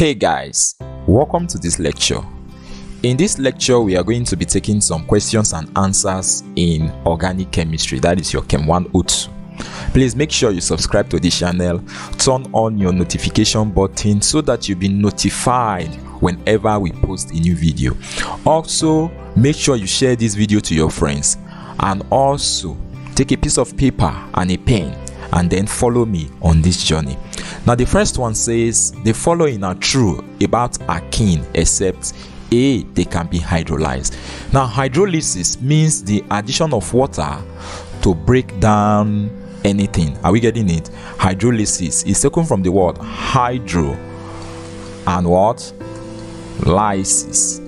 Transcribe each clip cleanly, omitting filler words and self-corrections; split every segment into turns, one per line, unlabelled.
Hey guys, welcome to this lecture. In this lecture, we are going to be taking some questions and answers in organic chemistry, that is your Chem 102. Please make sure you subscribe to this channel, turn on your notification button so that you'll be notified whenever we post a new video. Also, make sure you share this video to your friends, and also take a piece of paper and a pen and then follow me on this journey. Now the first one says the following are true about alkene except A, they can be hydrolyzed. Now hydrolysis means the addition of water to break down anything. Are we getting it? Hydrolysis is taken from the word hydro and what? Lysis.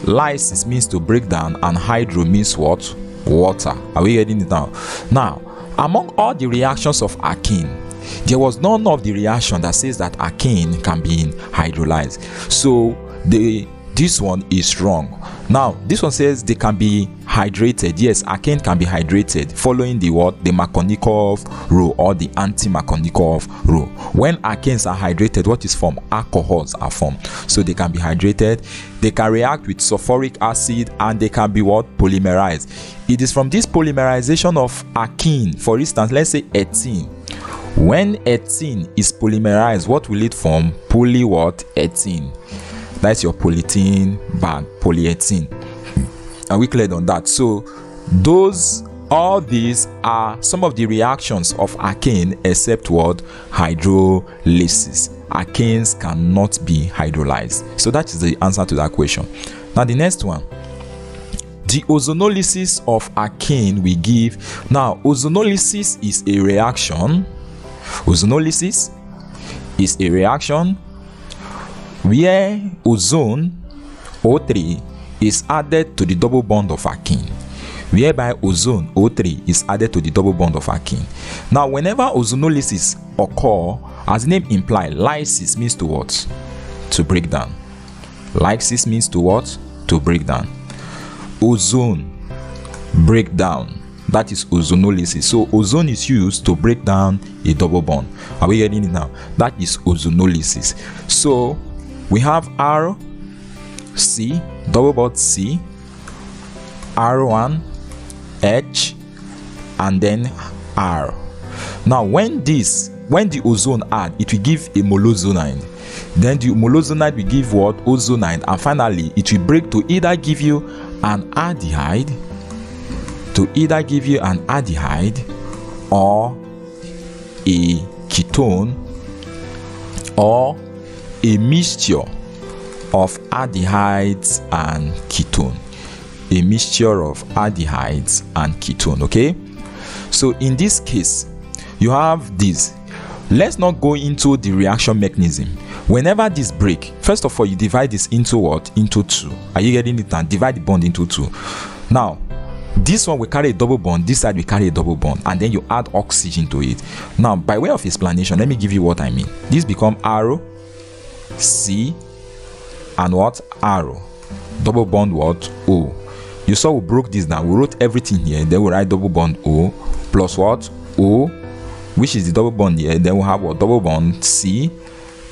Lysis means to break down, and hydro means what? Water. Are we getting it now? Now, among all the reactions of alkene, there was none of the reaction that says that alkene can be hydrolyzed. So this one is wrong. Now this one says they can be hydrated. Yes, alkene can be hydrated following the what? The Markovnikov rule or the anti-Markovnikov rule. When alkenes are hydrated, what is formed? Alcohols are formed. So they can be hydrated, they can react with sulfuric acid, and they can be what? Polymerized. It is from this polymerization of alkene, for instance, let's say ethene. When ethene is polymerized, what will it form? Poly what? Ethene. That's your polyethylene bag, polyethylene. Are we clear on that? So all these are some of the reactions of alkene except what? Hydrolysis. Alkenes cannot be hydrolyzed. So that is the answer to that question. Now the next one, the ozonolysis of alkene we give. Now ozonolysis is a reaction. Ozonolysis is a reaction where ozone O3 is added to the double bond of alkene, whereby ozone O3 is added to the double bond of alkene. Now whenever ozonolysis occur, as the name implies, lysis means to what? To break down. Lysis means to what? To break down. Ozone break down, that is ozonolysis. So ozone is used to break down a double bond. Are we getting it now? That is ozonolysis. So we have R, C, double bond C, R1, H, and then R. Now when the ozone add, it will give a molozonide. Then the molozonide will give what? Ozonide, and finally it will break to either give you an aldehyde, or a ketone, or a mixture of aldehydes and ketone. A mixture of aldehydes and ketone. Okay, so in this case you have this. Let's not go into the reaction mechanism. Whenever this break, first of all you divide this into what? Into two. Are you getting it? And divide the bond into two. Now this one will carry a double bond, this side will carry a double bond, and then you add oxygen to it. Now by way of explanation, let me give you what I mean. This become R, C, and what? R, double bond what? O. You saw we broke this down, we wrote everything here, then we write double bond O plus what? O, which is the double bond here. Then we have what? Double bond C,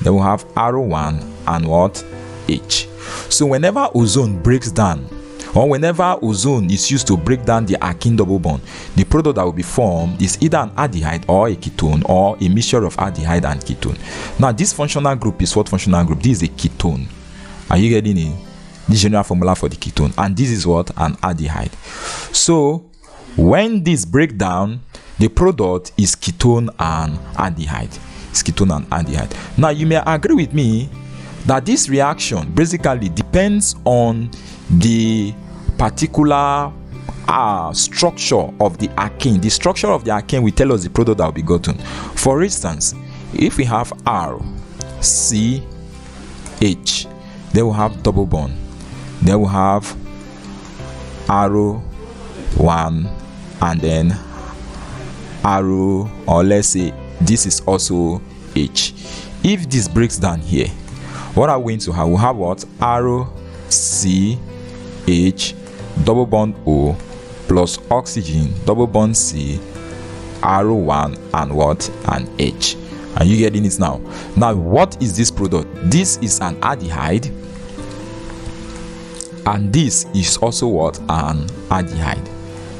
then we have R1 and what? H. So whenever ozone breaks down, or whenever ozone is used to break down the alkene double bond, the product that will be formed is either an aldehyde or a ketone, or a mixture of aldehyde and ketone. Now this functional group is what functional group? This is a ketone. Are you getting it? This general formula for the ketone, and this is what? An aldehyde. So when this break down, the product is ketone and aldehyde. It's ketone and aldehyde. Now you may agree with me that this reaction basically depends on the particular structure of the alkene. The structure of the alkene will tell us the product that will be gotten. For instance, if we have R, C, H, then we'll have double bond, then we'll have R1, and then R, or let's say this is also H. If this breaks down here, what are we going to have? We'll have what? R, C, H, double bond O, plus oxygen, double bond C, R1, and what? And H. Are you getting it now? Now, what is this product? This is an aldehyde, and this is also what? An aldehyde.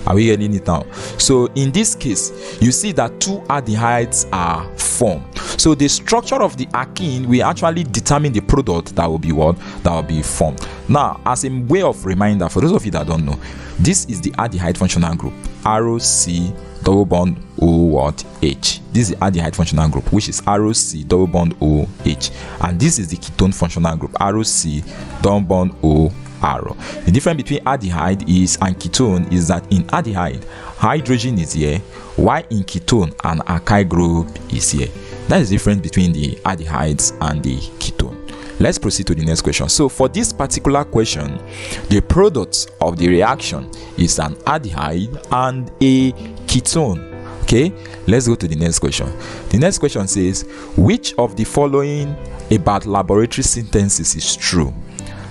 Are we getting it now? So in this case, you see that two aldehydes are formed. So the structure of the alkene will actually determine the product that will be what? That will be formed. Now, as a way of reminder, for those of you that don't know, this is the aldehyde functional group. ROC double bond O what? H. This is the aldehyde functional group, which is ROC double bond O H. And this is the ketone functional group, ROC double bond O R. The difference between aldehyde and ketone is that in aldehyde, hydrogen is here, while in ketone, an alkyl group is here. That is the difference between the aldehydes and the ketone. Let's proceed to the next question. So for this particular question, the product of the reaction is an aldehyde and a ketone. Okay, let's go to the next question. The next question says, which of the following about laboratory synthesis is true?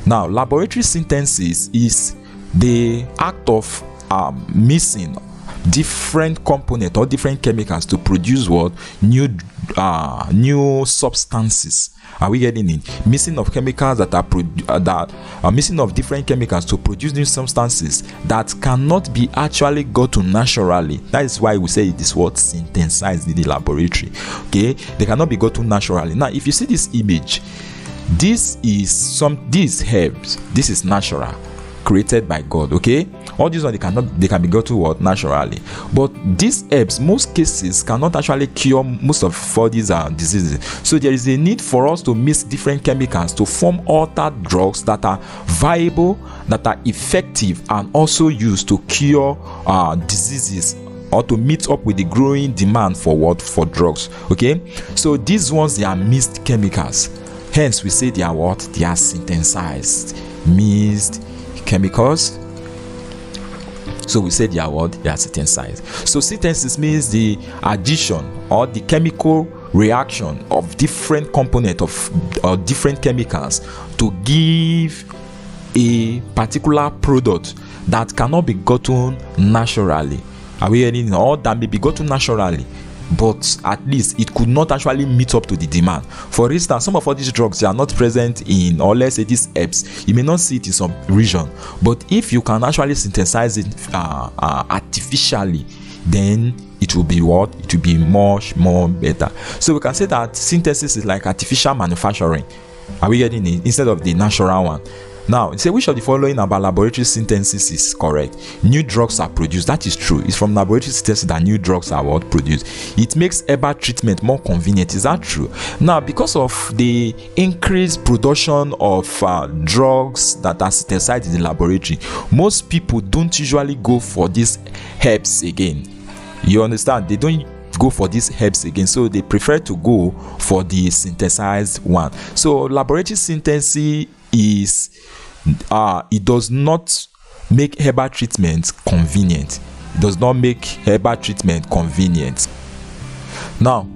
Now, laboratory synthesis is the act of mixing different components or different chemicals to produce what? New substances. Are we getting it? Mixing of chemicals that are mixing of different chemicals to produce new substances that cannot be actually gotten naturally. That is why we say it is what? Synthesized in the laboratory. Okay, they cannot be gotten naturally. Now, if you see this image, these herbs, this is natural, created by God. Okay, all these ones they can be got to what? Naturally. But these herbs, most cases, cannot actually cure most of all these diseases. So there is a need for us to mix different chemicals to form altered drugs that are viable, that are effective, and also used to cure diseases, or to meet up with the growing demand for what? For drugs. Okay, so these ones, they are mixed chemicals. Hence, we say they are what? They are synthesized, mixed chemicals. So we say they are what? They are synthesized. So synthesis means the addition or the chemical reaction of different components of different chemicals to give a particular product that cannot be gotten naturally. Are we getting it? Or that may be gotten naturally, but at least it could not actually meet up to the demand. For instance, some of all these drugs, they are not present in, or let's say these herbs, you may not see it in some region, but if you can actually synthesize it artificially, then it will be what? It will be much more better. So we can say that synthesis is like artificial manufacturing. Are we getting it? Instead of the natural one. Now, say which of the following about laboratory synthesis is correct? New drugs are produced. That is true. It's from laboratory synthesis that new drugs are what? Produced. It makes herbal treatment more convenient. Is that true? Now, because of the increased production of drugs that are synthesized in the laboratory, most people don't usually go for these herbs again. You understand? They don't go for these herbs again, so they prefer to go for the synthesized one. So laboratory synthesis is it does not make herbal treatment convenient. It does not make herbal treatment convenient. Now,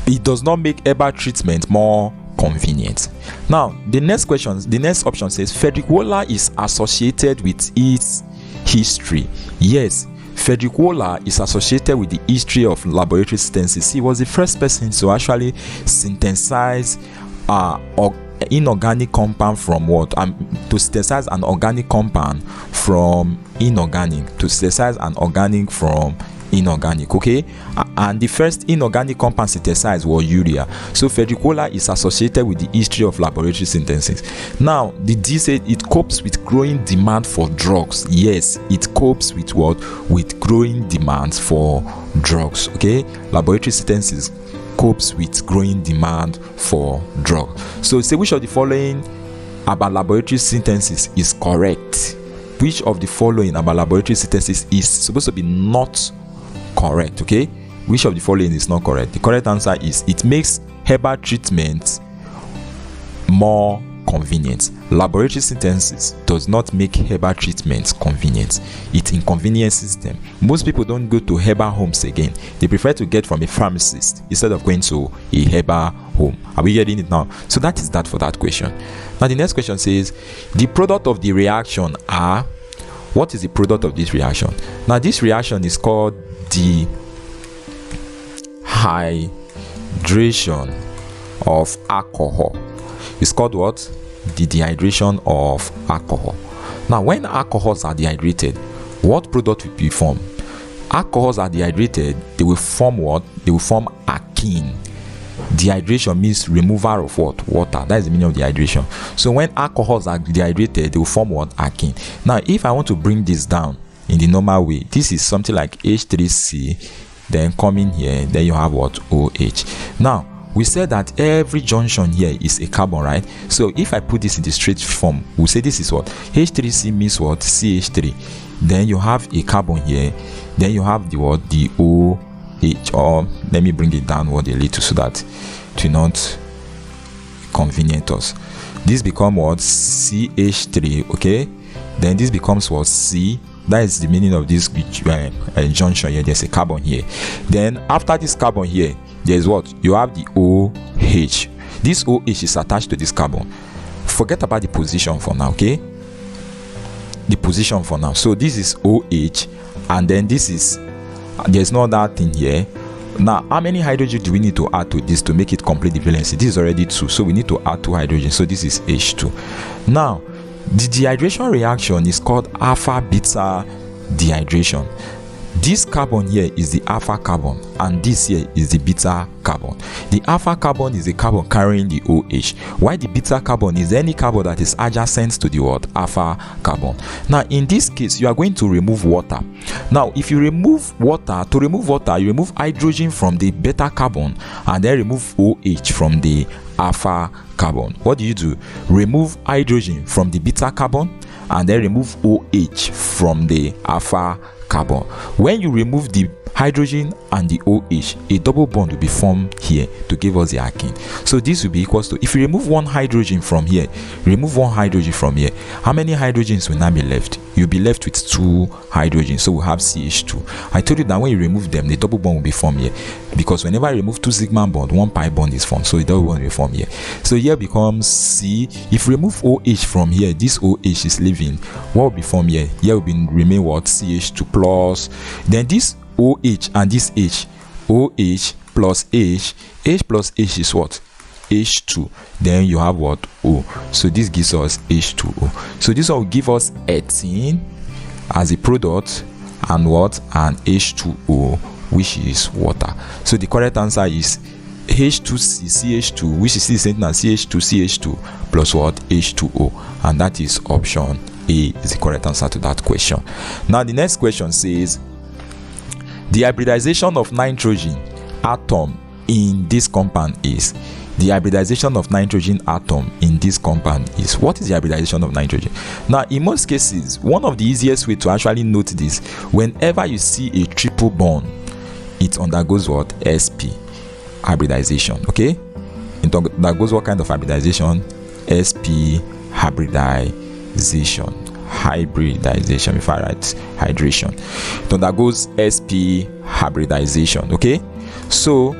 it does not make herbal treatment more convenient. Now, the next option says Frederick Wohler is associated with its history. Yes, Frederick Wohler is associated with the history of laboratory synthesis. He was the first person to actually synthesize inorganic compound from what? To synthesize an organic compound from inorganic, to synthesize an organic from inorganic. Okay, and the first inorganic compound synthesized was urea. So Frederick Wohler is associated with the history of laboratory synthesis. Now, the D said it copes with growing demand for drugs. Yes, it copes with what? With growing demands for drugs. Okay, laboratory synthesis copes with growing demand for drugs. So say which of the following about laboratory synthesis is correct? Which of the following about laboratory synthesis is supposed to be not correct? Okay, which of the following is not correct? The correct answer is it makes herbal treatment more convenient. Laboratory synthesis does not make herbal treatment convenient. It inconveniences them. Most people don't go to herbal homes again. They prefer to get from a pharmacist instead of going to a herbal home. Are we getting it now? So that is that for that question. Now the next question says the product of the reaction are. What is the product of this reaction? Now this reaction is called the dehydration of alcohol. It's called what? The dehydration of alcohol. Now, when alcohols are dehydrated, what product will be formed? Alcohols are dehydrated, they will form what? They will form alkene. Dehydration means removal of what? Water. That is the meaning of dehydration. So when alcohols are dehydrated, they will form what? Alkene. Now, if I want to bring this down in the normal way, this is something like H3C, then coming here, then you have what? OH. Now, we said that every junction here is a carbon, right? So if I put this in the straight form, we'll say this is what? H3C means what? CH3. Then you have a carbon here. Then you have the what? The OH. Or let me bring it downward a little so that it will not convenient us. This becomes what? CH3, okay? Then this becomes what? C. That is the meaning of this junction here. There's a carbon here. Then after this carbon here, there's what? You have the OH. This OH is attached to this carbon. Forget about the position for now, okay? The position for now. So this is OH, and then this is, there's no other thing here. Now, how many hydrogen do we need to add to this to make it complete the valency? This is already 2, so we need to add 2 hydrogen. So this is H2. Now, the dehydration reaction is called alpha beta dehydration. This carbon here is the alpha carbon, and this here is the beta carbon. The alpha carbon is the carbon carrying the OH, while the beta carbon is any carbon that is adjacent to the what? Alpha carbon. Now, in this case, you are going to remove water. Now, if you remove water, to remove water, you remove hydrogen from the beta carbon and then remove OH from the alpha carbon. What do? Remove hydrogen from the beta carbon and then remove OH from the alpha carbon. When you remove the hydrogen and the OH, a double bond will be formed here to give us the alkene. So this will be equals to, if you remove one hydrogen from here, remove one hydrogen from here, how many hydrogens will now be left? You'll be left with 2 hydrogens, so we'll have CH2. I told you that when you remove them, the double bond will be formed here, because whenever I remove 2 sigma bond, 1 pi bond is formed, so the double bond will be formed here. So here becomes C. If you remove OH from here, this OH is leaving. What will be formed here? Here will be remain what? CH2 plus, then this OH and this H, OH plus H plus H is what? H2. Then you have what? O. So this gives us H2O. So this will give us ethene as a product, and what? And H2O, which is water. So the correct answer is H2C CH2, which is the same as CH2 plus what? H2O, and that is option A is the correct answer to that question. Now the next question says, the hybridization of nitrogen atom in this compound is. The hybridization of nitrogen atom in this compound is. What is the hybridization of nitrogen? Now, in most cases, one of the easiest way to actually note this, whenever you see a triple bond, it undergoes what? sp hybridization. Okay, it undergoes what kind of hybridization? sp hybridization. If I write hydration, it undergoes sp hybridization. Okay, so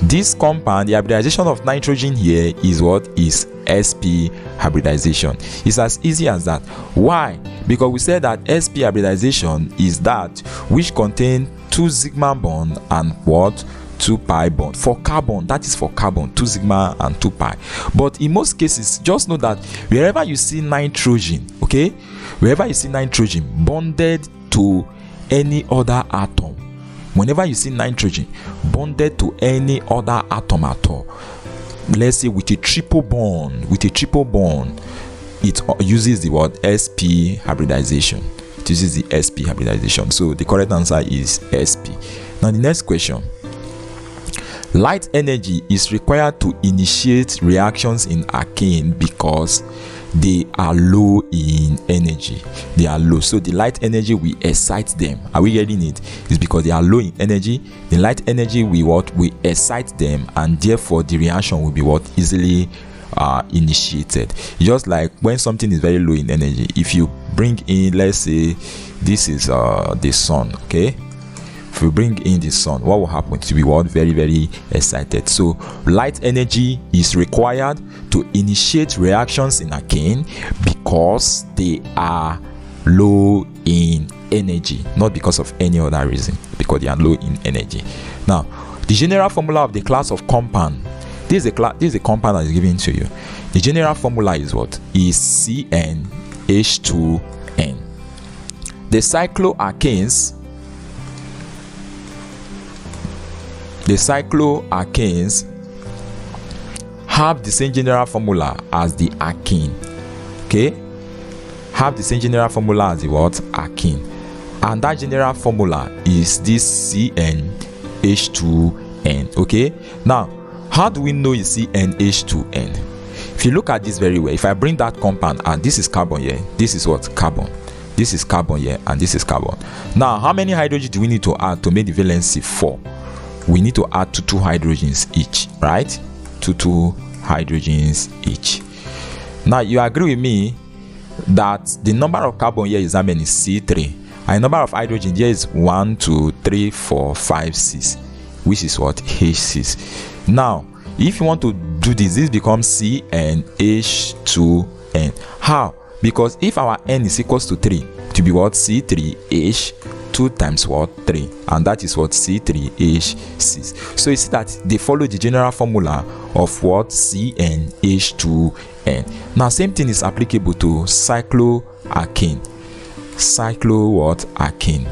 this compound, the hybridization of nitrogen here is what? Is sp hybridization. It's as easy as that. Why? Because we said that sp hybridization is that which contain 2 sigma bond and what? 2 pi bond. For carbon, that is for carbon, 2 sigma and 2 pi. But in most cases, just know that wherever you see nitrogen, okay, wherever you see nitrogen bonded to any other atom, whenever you see nitrogen bonded to any other atom at all, let's say with a triple bond, it uses the word sp hybridization. It uses the sp hybridization. So the correct answer is sp. Now the next question. Light energy is required to initiate reactions in alkane because they are low in energy. They are low, so the light energy will excite them. Are we getting it? It's because they are low in energy. The light energy will excite them, and therefore the reaction will be what? Easily initiated. Just like when something is very low in energy, if you bring in, let's say this is the sun, okay, if we bring in the sun, what will happen? To be what? Very, very excited. So light energy is required to initiate reactions in alkane because they are low in energy, not because of any other reason, because they are low in energy. Now The general formula of the class of compound, this is a compound that is given to you. The general formula is what? Is CnH2n. The cycloalkanes have the same general formula as the alkene. Okay, have the same general formula as the what? Alkene. And that general formula is this CnH2n. Okay, now how do we know it's CnH2n? If you look at this very well, if I bring that compound, and this is carbon here, this is what? Carbon. This is carbon here, and this is carbon. Now, how many hydrogen do we need to add to make the valency 4? We need to add 2 hydrogens each, right? 2 hydrogens each. Now, you agree with me that the number of carbon here is how many? C3. And the number of hydrogen here is 1, 2, 3, 4, 5, 6, which is what? H6. Now, if you want to do this becomes CnH2n. How? Because if our n is equals to 3, to be what? C3H 2 times what? 3, and that is what? C3H6. So you see that they follow the general formula of what? CnH2n. Now same thing is applicable to cycloalkane. Cycloalkane.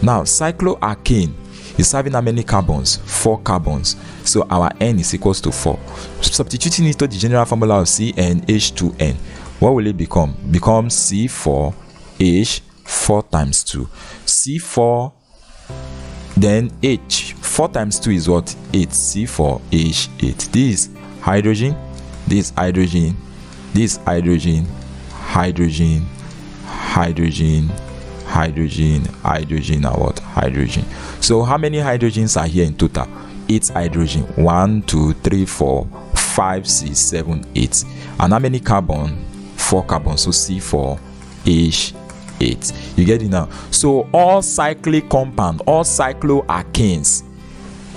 Now cycloalkane is having how many carbons? 4 carbons. So our n is equals to 4. Substituting it to the general formula of CnH2n, what will it become? Becomes C4H 4 times 2. C4, then H. 4 times 2 is what? 8. C4H8. This hydrogen, this hydrogen, this hydrogen, hydrogen, hydrogen, hydrogen, hydrogen, and what? Hydrogen. So how many hydrogens are here in total? 8 hydrogen. 1, 2, 3, 4, 5, 6, 7, 8. And how many carbon? 4 carbons. So C4H8. You get it now? So all cyclic compound, all cycloalkanes,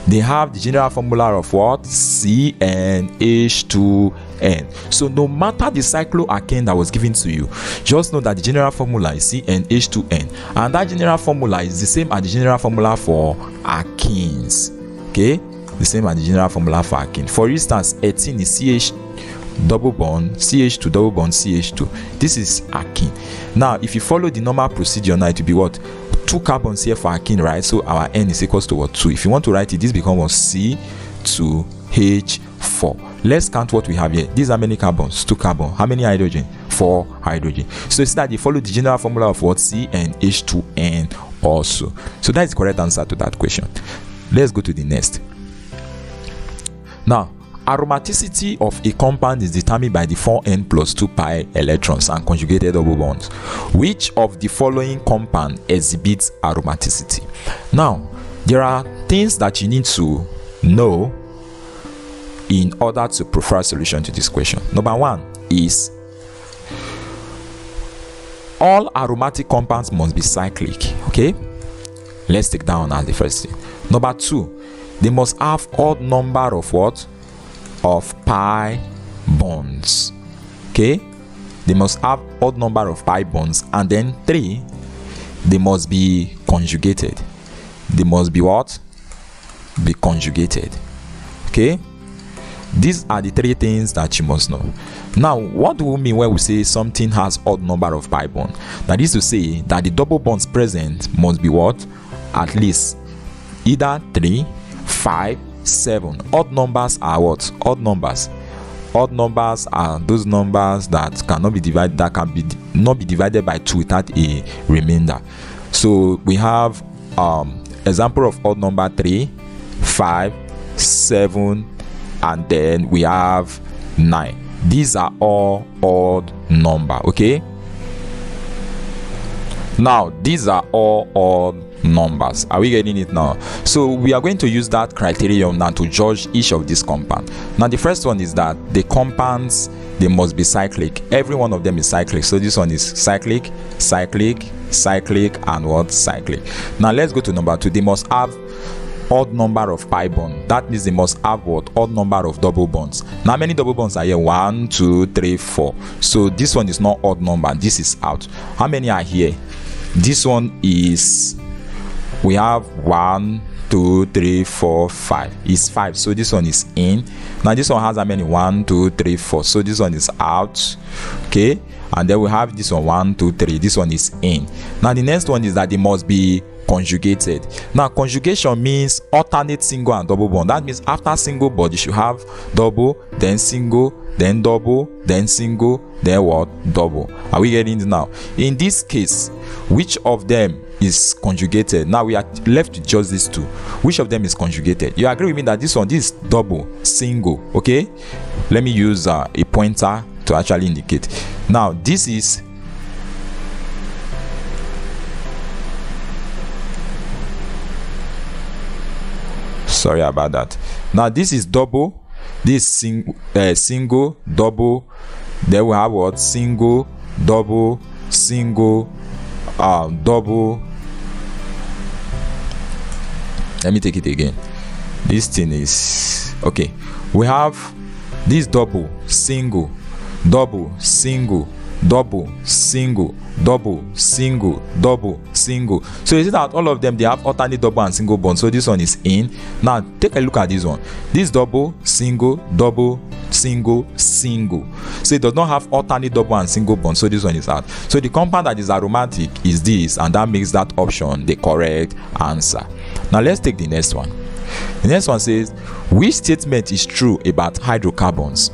they have the general formula of what? CnH2n. So no matter the cycloalkane that was given to you, just know that the general formula is CnH2n, and that general formula is the same as the general formula for alkenes. Okay, the same as the general formula for alkene. For instance, 18 is CH double bond, CH2 double bond, CH2. This is alkene. Now if you follow the normal procedure, now it will be what? 2 carbons here for alkene, right? So our n is equals to what? 2. If you want to write it, this becomes C2H4. Let's count what we have here. These are many carbons? 2 carbon. How many hydrogen? 4 hydrogen. So it's that they follow the general formula of what? CnH2n also. So that is the correct answer to that question. Let's go to the next. Now, aromaticity of a compound is determined by the 4n plus 2 pi electrons and conjugated double bonds. Which of the following compound exhibits aromaticity? Now, there are things that you need to know in order to prefer a solution to this question. Number 1 is all aromatic compounds must be cyclic. Okay, let's take that one as the first thing. Number 2, they must have odd number of what? Of pi bonds. Okay, they must have odd number of pi bonds. And then 3, they must be conjugated. They must be what? Be conjugated. Okay, these are the 3 things that you must know. Now, what do we mean when we say something has odd number of pi bond? That is to say that the double bonds present must be what? At least either 3, 5, 7. Odd numbers are what? Odd numbers. Odd numbers are those numbers that cannot be divided, that can be not be divided by 2 without a remainder. So we have example of odd number 3, 5, 7, and then we have 9. These are all odd number. Okay, now these are all odd numbers. Are we getting it now? So we are going to use that criterion now to judge each of these compounds. Now the first one is that the compounds, they must be cyclic. Every one of them is cyclic. So this one is cyclic, cyclic, cyclic, and what? Cyclic. Now let's go to number 2. They must have odd number of pi bond. That means they must have what? Odd number of double bonds. Now how many double bonds are here? 1, 2, 3, 4. So this one is not odd number. This is out. How many are here? This one is, we have 1, 2 3 4 5 is 5, so this one is in. Now this one has how many? 1 2 3 4, so this one is out. Okay, and then we have this one 1 2 3, this one is in. Now the next one is that they must be conjugated. Now conjugation means alternate single and double bond. That means after single bond you should have double, then single, then double, then single, then what? Double. Are we getting it now? In this case, which of them is conjugated? Now we are left with just these two. Which of them is conjugated? You agree with me that this one, this is double, single. Okay, let me use a pointer to actually indicate. Now this is sorry about that. Now this is double, this single, double, then we have what? Single, double, single, double. Let me take it again. This thing is okay. We have this double, single, double, single, double, single, double, single, double, single. So you see that all of them, they have alternate double and single bond. So this one is in. Now take a look at this one. This double, single, double, single, single. So it does not have alternate double and single bond. So this one is out. So the compound that is aromatic is this, and that makes that option the correct answer. Now let's take the next one. The next one says, which statement is true about hydrocarbons?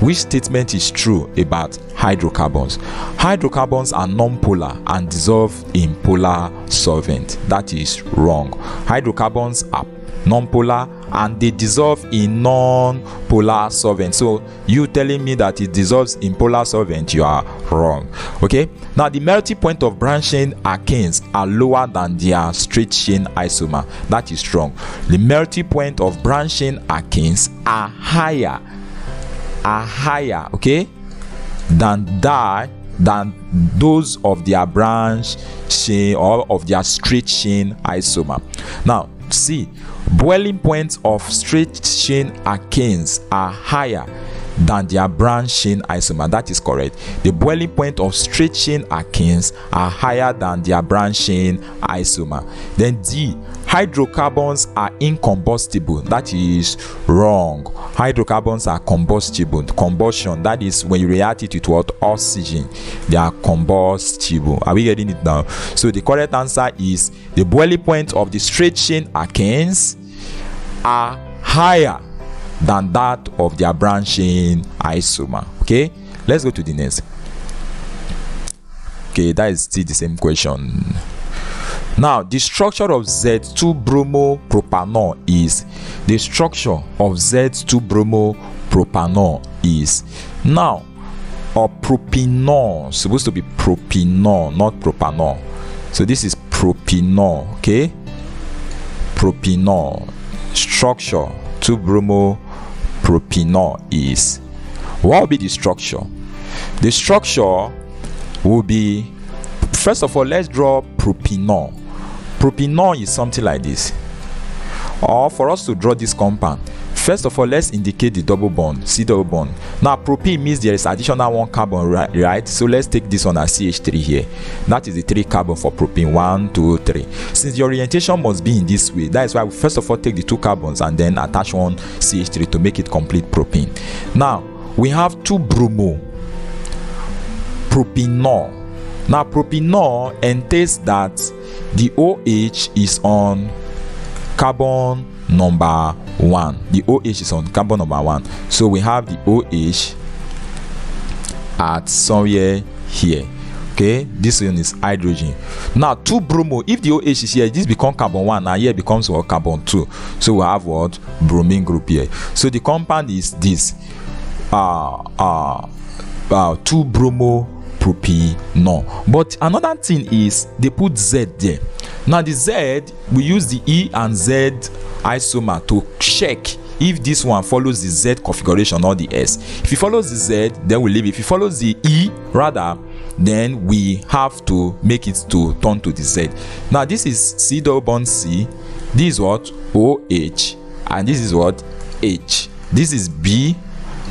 Which statement is true about hydrocarbons? Hydrocarbons are non-polar and dissolve in polar solvent. That is wrong. Hydrocarbons are non-polar and they dissolve in non-polar solvent. So you telling me that it dissolves in polar solvent, you are wrong. Okay, now the melting point of branched chain alkanes are lower than their straight chain isomer. That is wrong. The melting point of branched chain alkanes are higher, okay, than those of their branch chain or of their straight chain isomer. Now see, boiling points of straight chain alkanes are higher than their branch chain isomer. That is correct. The boiling point of straight chain alkanes are higher than their branch chain isomer. Then D, hydrocarbons are incombustible. That is wrong. Hydrocarbons are combustible. Combustion, that is when you react it with what? Oxygen. They are combustible. Are we getting it now? So the correct answer is the boiling point of the straight chain alkanes are higher than that of their branch chain isomer. Okay, let's go to the next. Okay, that is still the same question. Now the structure of Z2-bromopropanol is, the structure of Z2-bromopropanol is, now or propanol, supposed to be propanol, not propanol. So this is propanol. Okay, propanol structure 2-bromopropanol is, what will be the structure? The structure will be, first of all, let's draw propanol. Propanol is something like this. Or for us to draw this compound, first of all, let's indicate the double bond, C double bond. Now propene means there is additional one carbon, right? So let's take this one as CH3 here. That is the 3 carbon for propene. 1 2 3. Since the orientation must be in this way, that is why we first of all take the 2 carbons and then attach one CH3 to make it complete propene. Now we have 2-bromopropanol. Now propanol entails that the OH is on carbon number 1. The OH is on carbon number 1. So we have the OH at somewhere here. Okay, this one is hydrogen. Now 2-bromo, if the OH is here, this becomes carbon 1 and here becomes what? Carbon 2. So we have what? Bromine group here. So the compound is this 2-bromopropanol. But another thing is they put Z there. Now the Z, we use the E and Z isomer to check if this one follows the Z configuration or the S. If it follows the Z, then we leave it. If it follows the E rather, then we have to make it to turn to the Z. Now this is C double bond C, this is what? OH, and this is what? H. This is B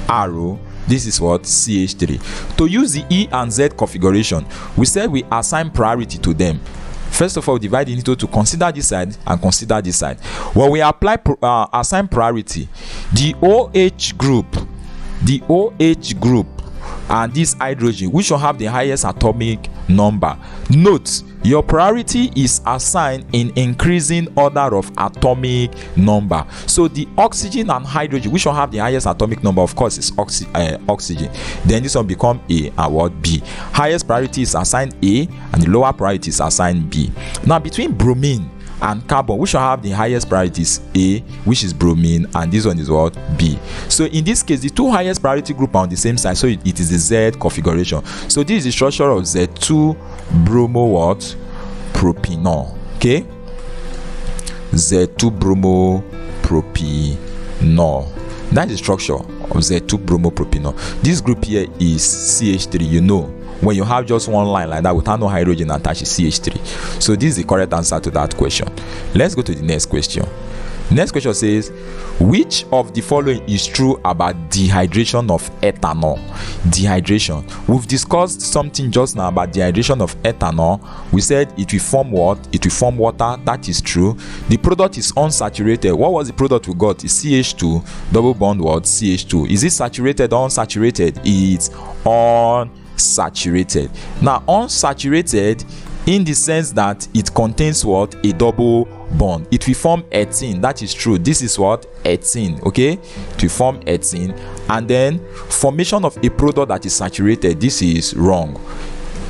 arrow, this is what? CH3. To use the E and Z configuration, we said we assign priority to them. First of all, divide it into two. Consider this side and consider this side. When we apply assign priority, the OH group and this hydrogen, which will have the highest atomic number. Note, your priority is assigned in increasing order of atomic number. So the oxygen and hydrogen, which will have the highest atomic number, of course, is oxygen. Then this will become A and what? B. Highest priority is assigned A and the lower priority is assigned B. Now between bromine and carbon, which will have the highest priority is A, which is bromine, and this one is what? B. So in this case, the two highest priority group are on the same side, so it is the Z configuration. So this is the structure of Z2 bromo what? Propanol. Okay, Z2 bromo propanol. That is the structure of Z2 bromo propanol. This group here is CH3. You know, when you have just one line like that without no hydrogen attached, is CH3. So this is the correct answer to that question. Let's go to the next question. Next question says, which of the following is true about dehydration of ethanol? Dehydration. We've discussed something just now about dehydration of ethanol. We said it will form what? It will form water. That is true. The product is unsaturated. What was the product we got? It's CH2, double bond what? CH2. Is it saturated or unsaturated? It's unsaturated. Now, unsaturated in the sense that it contains what? A double bond. It will form ethene. That is true. This is what? Ethene. Okay, it will form ethene. And then formation of a product that is saturated. This is wrong.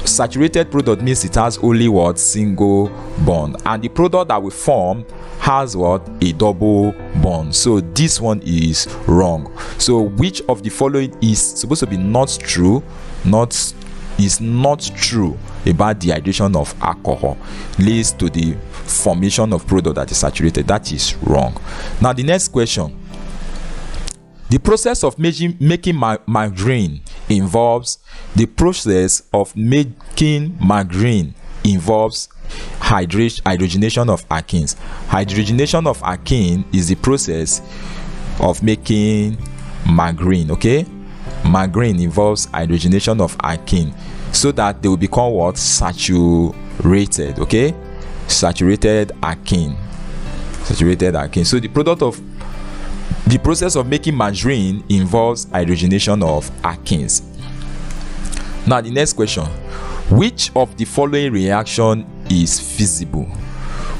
Saturated product means it has only what? Single bond, and the product that will form has what? A double bond. So this one is wrong. So which of the following is supposed to be not true? Is not true about dehydration of alcohol leads to the formation of product that is saturated. That is wrong. Now the next question. The process of making margarine involves hydrogenation of alkenes. Hydrogenation of alkene is the process of making margarine. Okay, margarine involves hydrogenation of alkene so that they will become what? Saturated. Okay, saturated alkene. So the process of making margarine involves hydrogenation of alkenes. Now the next question. Which of the following reaction is feasible?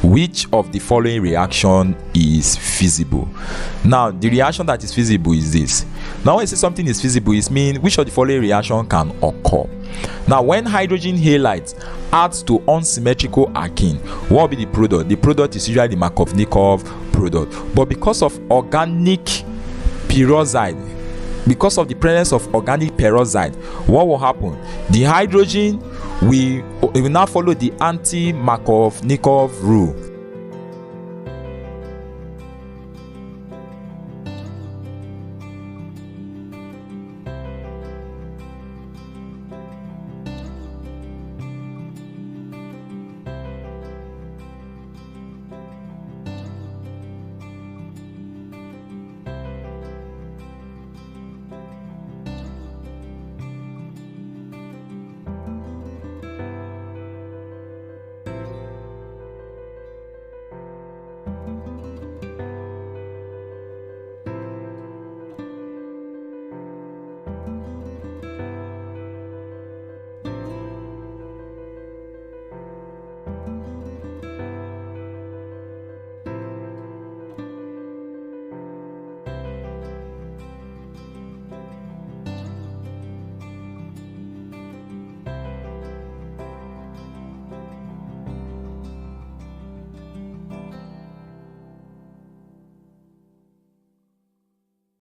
Which of the following reaction is feasible? Now the reaction that is feasible is this. Now when I say something is feasible, it means which of the following reaction can occur. Now when hydrogen halide adds to unsymmetrical alkene, what will be the product? The product is usually the Markovnikov product. But because of organic peroxide, because of the presence of organic peroxide, what will happen? The hydrogen will now follow the anti-Markovnikov rule.